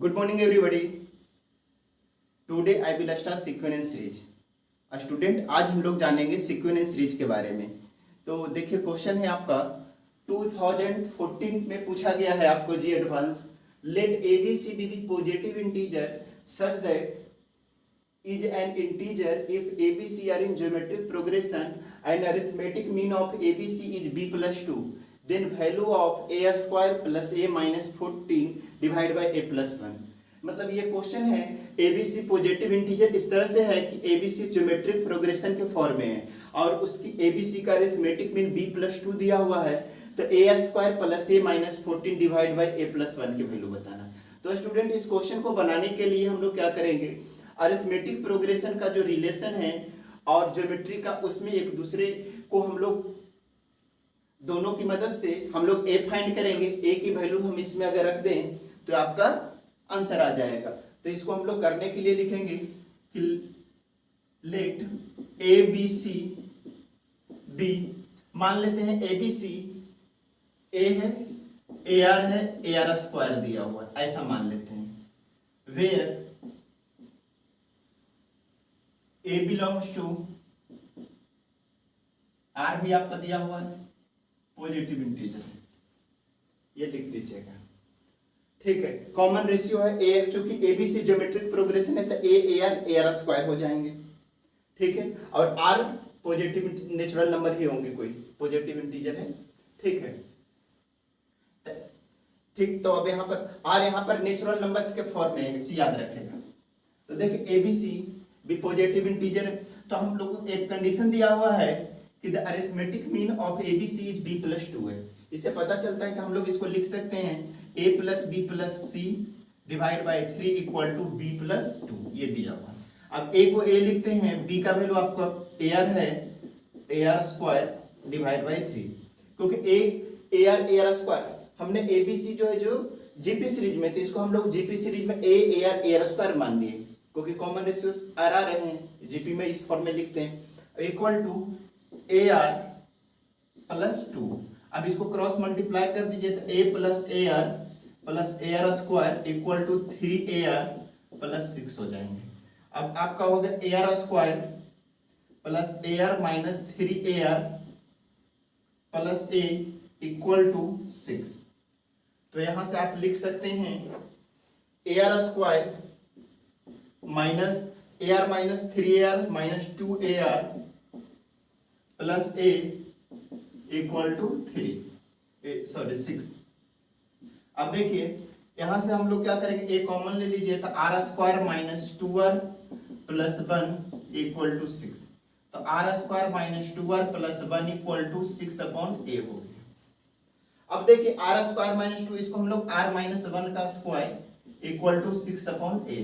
Good morning everybody. Today I will start sequence series. Student आज हम लोग जानेंगे सीक्वेंस सीरीज के बारे में। तो देखिए क्वेश्चन है आपका 2014 में पूछा गया है आपको JEE advance. Let ABC be the positive integer such that is an integer if ABC are in geometric progression and arithmetic mean of ABC is b plus 2, then value of a square plus a minus 14 divided by a plus 1। मतलब ये question है ABC positive integer इस तरह से है कि ABC geometric progression के form में है और उसकी ABC का अरिथमेटिक मीन b plus 2 दिया हुआ है, तो a square plus a minus 14 divide by a plus 1 की वैल्यू बताना। तो स्टूडेंट इस क्वेश्चन को बनाने के लिए हम लोग क्या करेंगे, अरिथमेटिक प्रोग्रेशन का जो रिलेशन है और ज्योमेट्री का उसमें एक दूसरे को हम लोग दोनों की मदद से हम लोग a फाइंड करेंगे। a की वैल्यू हम इसमें अगर रख दें तो आपका आंसर आ जाएगा। तो इसको हम लोग करने के लिए लिखेंगे कि लेट ABC b, मान लेते हैं ABC a है, AR है, AR स्क्वायर दिया हुआ है, ऐसा मान लेते हैं। Where A belongs to R भी आपका दिया हुआ है, पॉजिटिव इंटीजर, ये लिख दीजिएगा, ठीक है। कॉमन रेशियो है A, चूंकि ABC ज्योमेट्रिक प्रोग्रेशन है तो A AR AR स्क्वायर हो जाएंगे, ठीक है। और R पॉजिटिव नेचुरल नंबर ही होंगे, कोई पॉजिटिव इंटीजर है, ठीक है, ठीक। तो अब यहाँ पर R यहाँ पर नेचुरल नंबर्स के फॉर्म में है, याद रखेगा। तो देखिए ABC भी पॉजिटिव इंटीजर है, तो हम लोगों को एक कंडीशन दिया हुआ है कि the arithmetic mean of ABC is b plus 2 है। इससे पता चलता है कि हम लोग इसको लिख सकते हैं a plus b plus c divide by 3 equal to b plus 2, ये दिया हुआ है। अब a को a लिखते हैं, b का वैल्यू आपका AR है, AR स्क्वायर डिवाइड बाई 3, क्योंकि AR AR स्क्वायर हमने ABC जो है जो GP सीरीज में, तो इसको हम लोग GP सीरीज में a AR AR स्क्वायर मान लिए, क्योंकि कॉमन रेशियो आर आ रहे हैं, जीपी में इस फॉर्म में लिखते हैं, इक्वल टू AR प्लस 2। अब इसको क्रॉस मल्टीप्लाई कर दीजिए तो A plus AR square equal to 3AR plus 6 हो जाएंगे। अब आपका हो गया AR square plus AR minus 3AR plus A equal to 6। तो यहां से आप लिख सकते हैं AR square minus AR minus 3AR minus 2AR plus A equal to 6। अब देखिए यहां से हम लोग क्या करेंगे, A कॉमन ले लीजिए तो R square minus 2R plus 1 equal to 6। तो R square minus 2R plus 1 equal to 6 upon A हो गया। अब देखिए R स्क्वायर माइनस 2, इसको हम लोग R माइनस 1 का square equal to 6 upon A।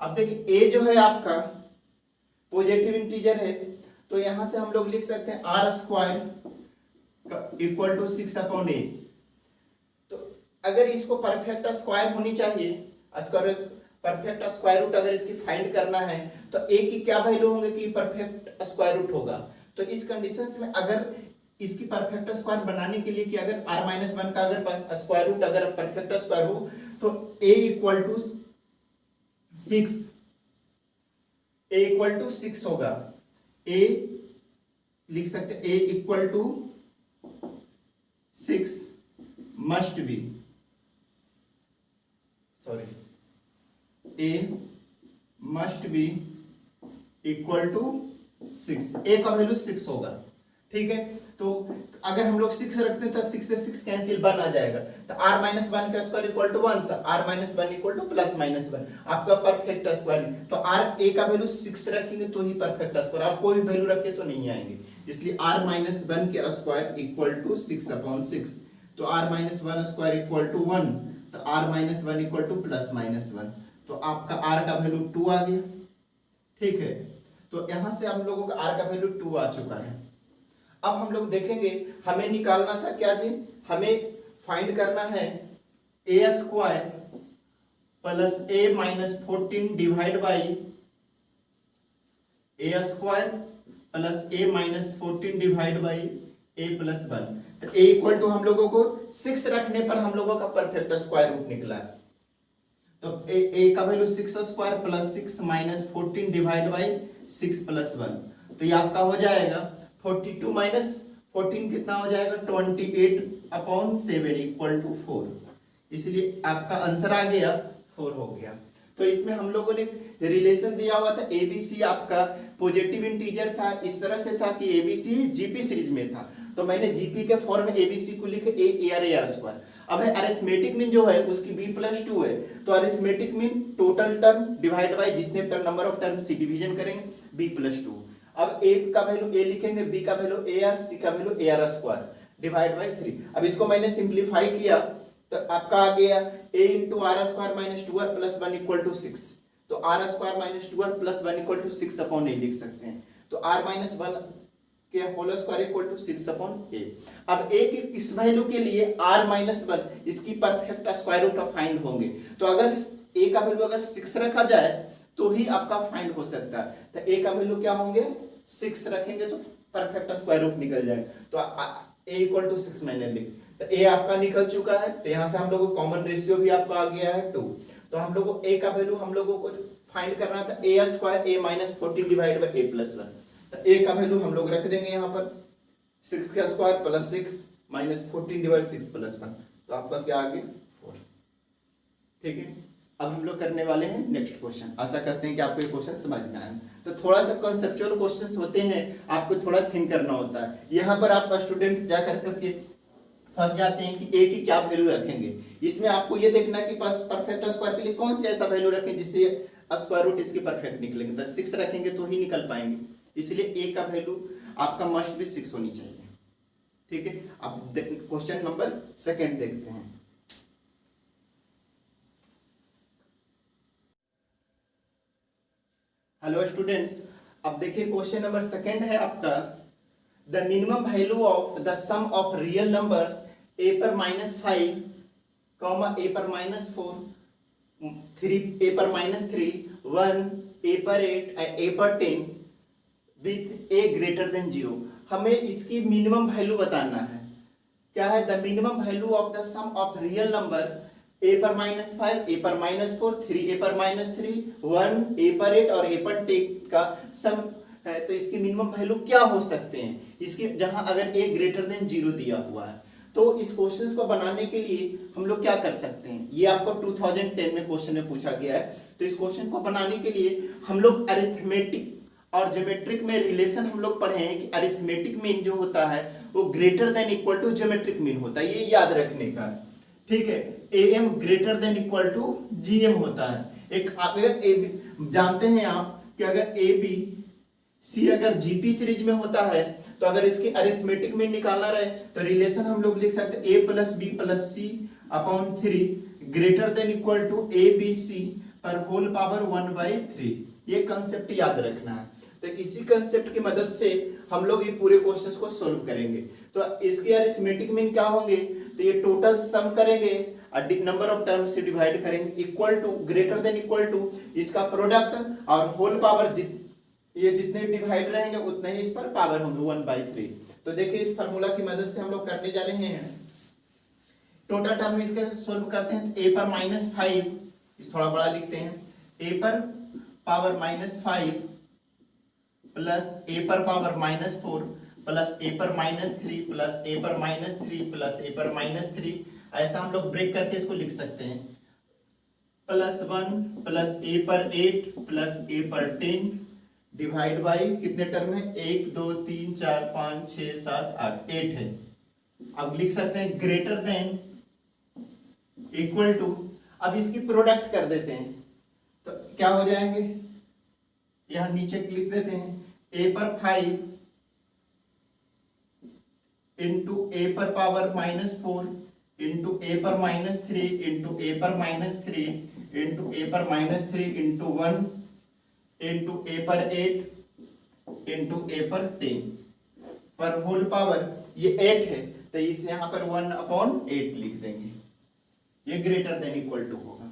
अब देखिए a जो है आपका पॉजिटिव इंटीजर है, तो यहां से हम लोग लिख सकते हैं R square equal to 6 upon A। तो अगर इसको परफेक्ट स्क्वायर होनी चाहिए, परफेक्ट स्क्वायर रूट अगर इसकी फाइंड करना है तो a की क्या वैल्यू होंगे कि परफेक्ट स्क्वायर रूट होगा। तो इस कंडीशन में अगर इसकी परफेक्ट स्क्वायर बनाने के लिए कि अगर r माइनस 1 का अगर स्क्वायर रूट अगर परफेक्ट स्क्वायर हो तो a इक्वल टू 6 होगा। a लिख सकते a equal to 6 must be, a must be equal to 6, a का वैल्यू 6 होगा, ठीक है। तो अगर हम लोग 6 रखते हैं तो 6 से 6 कैंसिल 1 आ जाएगा, तो r माइनस 1 का स्क्वायर इक्वल टू 1, तो r minus 1 equal to plus minus 1 आपका परफेक्ट स्क्वायर। तो r a का वैल्यू 6 रखेंगे तो ही परफेक्ट स्क्वायर, आप कोई भी वैल्यू रखे तो नहीं आएंगे, इसलिए r माइनस 1 के स्क्वायर इक्वल टू 6 अपॉन 6। तो r minus 1 square equal to 1, तो r minus 1 equal to plus minus 1, तो आपका r का वैल्यू 2 आ गया, ठीक है। तो यहां से हम लोगों का r का वैल्यू 2 आ चुका है। अब हम लोग देखेंगे हमें निकालना था क्या जी, हमें फाइंड करना है a square plus a minus 14 divide by a square plus a minus 14 divide by a plus 1। तो a इक्वल टू हम लोगों को 6 रखने पर हम लोगों का परफेक्ट स्क्वायर रूट निकला। तो ए का value 6² plus 6 minus 14 divide by 6 plus 1, तो ये आपका हो जाएगा 42 माइनस 14 कितना हो जाएगा 28/7 इक्वल टू 4, इसलिए आपका आंसर आ गया 4 हो गया। तो इसमें हम लोगों ने रिलेशन दिया हुआ था एबीसी आपका पॉजिटिव इंटीजर था, इस तरह से था कि एबीसी जीपी सीरीज में था, तो मैंने जीपी के फॉर्म में एबीसी को लिखे A R A R square. अब है अरिथमेटिक मीन जो है उसकी b+2 है, तो arithmetic mean total term divide by जितने टर्म नंबर ऑफ टर्म से डिवीजन करेंगे b+2। अब a का वैल्यू a लिखेंगे, b का वैल्यू a r, c का value a r square divide by 3। अब इसको मैंने सिंप्लीफाई किया तो आपका आ गया a into R square minus 2r plus 1 equal to 6, तो R square minus 2r plus 1 equal to 6 upon a लिख सकते हैं, तो r माइनस 1 के whole square equal to 6 upon a। अब a की इस वैल्यू के लिए r माइनस 1 इसकी perfect square root of find होंगे, तो अगर a का वैल्यू अगर 6 रखा जाए तो ही आपका फाइंड हो सकता है, तो a का वैल्यू क्या होंगे 6 रखेंगे तो परफेक्ट स्क्वायर रूट निकल जाए, तो a इक्वल टू 6 मैंने लिख, तो a आपका निकल चुका है, तो यहाँ से हम लोगों को कॉमन रेशियो भी आपका आ गया है 2, तो हम लोगों को a का वैल्यू हम लोगों को फाइंड करना था a square a minus 14 divide by a plus 1, तो a का वैल्यू हम लोग रख देंगे यहाँ पर 6 का square plus 6 minus 14 divide 6 plus 1, तो आपका क्या आ गया 4। ठीक है, अब हम लोग करने वाले हैं नेक्स्ट क्वेश्चन। आशा करते हैं कि आपको ये क्वेश्चन समझ में आए। तो थोड़ा सा कॉन्सेप्चुअल क्वेश्चंस होते हैं, आपको थोड़ा थिंक करना होता है। यहाँ पर आप स्टूडेंट जा करके फंस जाते हैं कि a की क्या वैल्यू रखेंगे। इसमें आपको ये देखना है कि परफेक्ट स्क्वायर के लिए कौन सी ऐसा वैल्यू रखें जिससे स्क्वायर रूट इसकी परफेक्ट निकलेंगे, तो 6 रखेंगे तो ही निकल पाएंगे, इसलिए a का वैल्यू आपका मस्ट भी 6 होनी चाहिए। ठीक है, अब क्वेश्चन नंबर 2 देखते हैं। हेलो स्टूडेंट्स, अब देखिए क्वेश्चन नंबर 2 है आपका, the minimum value of the sum of real numbers a पर -5 कॉमा a पर -4 3 a पर -3 1 a पर 8 a पर 10 विथ a ग्रेटर देन 0। हमें इसकी मिनिमम वैल्यू बताना है। क्या है the minimum value of the sum of real number a पर -5 a पर -4 3 a पर -3 1 a पर 8 और a पर 10 का सम है, तो इसकी मिनिमम वैल्यू क्या हो सकते हैं इसके, जहां अगर a ग्रेटर देन 0 दिया हुआ है। तो इस क्वेश्चन को बनाने के लिए हम लोग क्या कर सकते हैं, ये आपको 2010 में क्वेश्चन में पूछा गया है। तो इस क्वेश्चन को बनाने के लिए हम लोग अरिथमेटिक और ज्योमेट्रिक में रिलेशन हम लोग पढ़े हैं कि अरिथमेटिक मीन जो होता है वो greater than equal to geometric mean होता है, ये याद रखने का। ठीक है, am greater than equal to gm होता है। एक अगर जानते हैं आप कि अगर ए बी सी अगर जीपी सीरीज में होता है तो अगर इसकी अरिथमेटिक मीन निकालना रहे तो रिलेशन हम लोग लिख सकते हैं a plus B plus C upon 3 greater than equal to A B C पर होल पावर 1/3। ये कंसेप्ट याद रखना है। तो इसी कंसेप्ट की मदद से हम लोग ये पूरे क्वेश्चंस को सॉल्व करेंगे। तो इसके अरिथमेटिक मीन क्या होंगे, तो ये टोटल सम करेंगे और नंबर ऑफ टर्म से डिवाइड करेंगे equal to greater than equal to इसका प्रोडक्ट और होल पावर ये जितने डिवाइड रहेंगे उतने ही इस पर पावर होंगे 1/3। तो देखिए इस फार्मूला की मदद से हम लोग करने जा रहे हैं। टोटल टर्म इसके सॉल्व करते हैं। a पर -5 इस थोड़ा बड़ा लिखते हैं, a पर पावर -5 प्लस a पर पावर -4 प्लस a पर -3 प्लस a पर -3 प्लस a पर -3, ऐसा हम लोग ब्रेक करके इसको लिख सकते हैं। +1 प्लस a पर 8 प्लस a पर 10 डिवाइड बाई कितने टर्म है 1 2 3 4 5 6 7 8 8 है। अब लिख सकते हैं ग्रेटर देन इक्वल टू, अब इसकी प्रोडक्ट कर देते हैं तो क्या हो जाएंगे, यहां नीचे लिख देते हैं a पर 5 इंटू a पर पावर -4 इंटू a पर -3 इंटू a पर -3 इंटू a पर -3 इंटू 1 इंटू a पर 8 इंटू a पर 10 पर होल पावर ये 8 है तो इस यहाँ पर 1/8 लिख देंगे, ये ग्रेटर देन इक्वल टू होगा।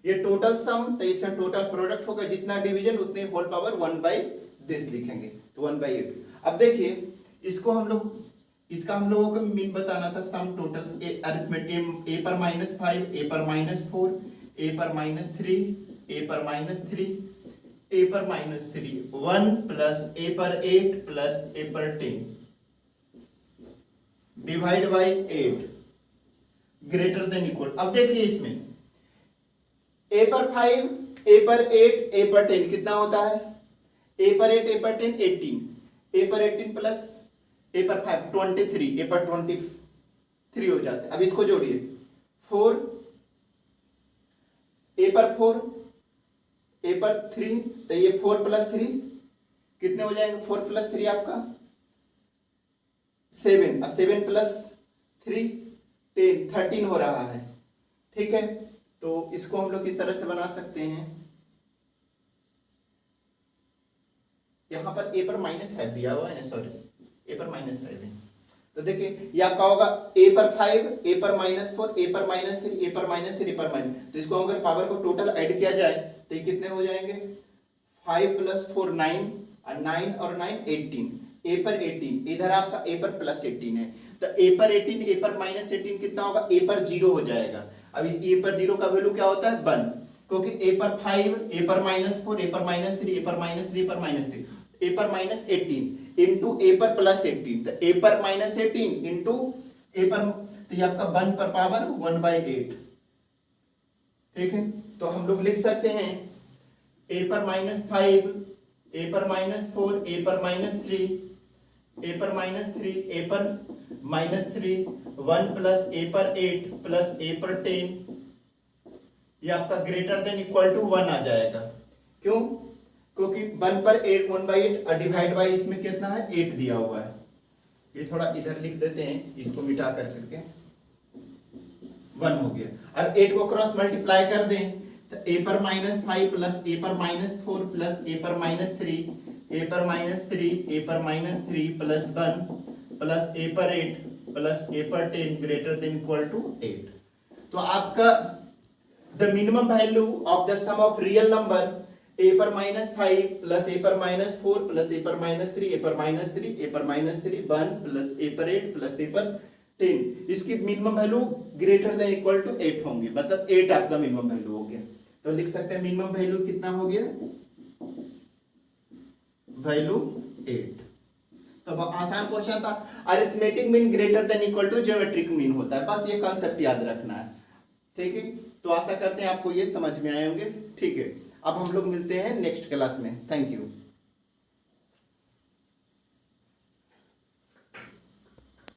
ये टोटल सम, तो इससे टोटल प्रोडक्ट होगा, जितना डिवीजन उतने होल पावर 1/10 लिखेंगे, तो 1/8। अब देखिए इसको हम लोग, इसका हम लोगों को मीन बताना था सम टोटल अरिथमेटिक a पर -5 a पर -4 ए पर -3 ए पर -3 ए पर -3 1 प्लस ए पर 8 प्लस ए पर 10 divide by 8 greater than equal. अब देखिए इसमें ए पर 5 ए पर 8 ए पर 10 कितना होता है, ए पर 8 ए पर 10 18 ए पर 18 प्लस ए पर 5 23 ए पर 23 हो जाता है। अब इसको जोड़िए 4 ए पर 4 ए पर 3 तो ये 4 प्लस 3 कितने हो जाएंगे, 4 प्लस 3 आपका 7 और 7 प्लस 3 10 13 हो रहा है। ठीक है, तो इसको हम लोग इस तरह से बना सकते हैं, यहां पर ए पर -5 दिया हुआ है ना, सॉरी ए पर -5 है। तो देखिए ये आपका होगा ए पर 5 ए पर -4 ए पर -3 ए पर -3 ए पर -, तो इसको अगर पावर को टोटल ऐड किया जाए तो ये कितने हो जाएंगे, 5 + 4 9 और 9 और 9 18 ए पर 18 इधर आपका ए पर +18 है, तो ए पर 18 ए पर -18 कितना होगा, ए पर 0 हो जाएगा। अभी ए पर 0 का वैल्यू क्या होता है 1, क्योंकि ए पर 5 ए पर -4 ए पर -3 ए पर -3 ए पर -3 ए पर -18 इंटू ए पर +18, तो ए पर -18 इंटू ए पर, तो ये आपका 1 पर पावर 1/8। ठीक है, तो हम लोग लिख सकते हैं ए पर -5 ए पर -4 ए पर -3 ए पर -3 ए पर -3 1 प्लस ए पर 8 प्लस ए पर 10, ये आपका ग्रेटर देन इक्वल टू 1 आ जाएगा। क्यों, क्योंकि 1 पर 8 1/8 और डिवाइड बाई इसमें कितना है 8 दिया हुआ है। ये थोड़ा इधर लिख देते हैं, इसको मिटा कर करके 1 हो गया। अब 8 को क्रॉस मल्टीप्लाई कर दें तो ए पर -5 प्लस ए पर -4 प्लस ए पर -3 ए पर -3 ए पर -3 प्लस 1 प्लस ए पर 8 प्लस ए पर 10 ग्रेटर देन इक्वल टू 8। तो आपका the minimum value of the sum of real number A पर -5 प्लस ए पर -4 प्लस ए पर -3 ए पर -3 ए पर -3 1 प्लस ए पर 8 प्लस ए पर 10, इसकी minimum value greater than equal to 8 होंगे, मतलब 8 आपका मिनिमम वैल्यू हो गया। तो लिख सकते हैं मिनिमम वैल्यू कितना हो गया, वैल्यू 8। तो बहुत आसान क्वेश्चन था। Arithmetic mean greater than equal to geometric mean होता है, बस ये कॉन्सेप्ट याद रखना है। ठीक है, तो आशा करते हैं आपको ये समझ में आए होंगे। ठीक है, अब हम लोग मिलते हैं नेक्स्ट क्लास में। Thank you.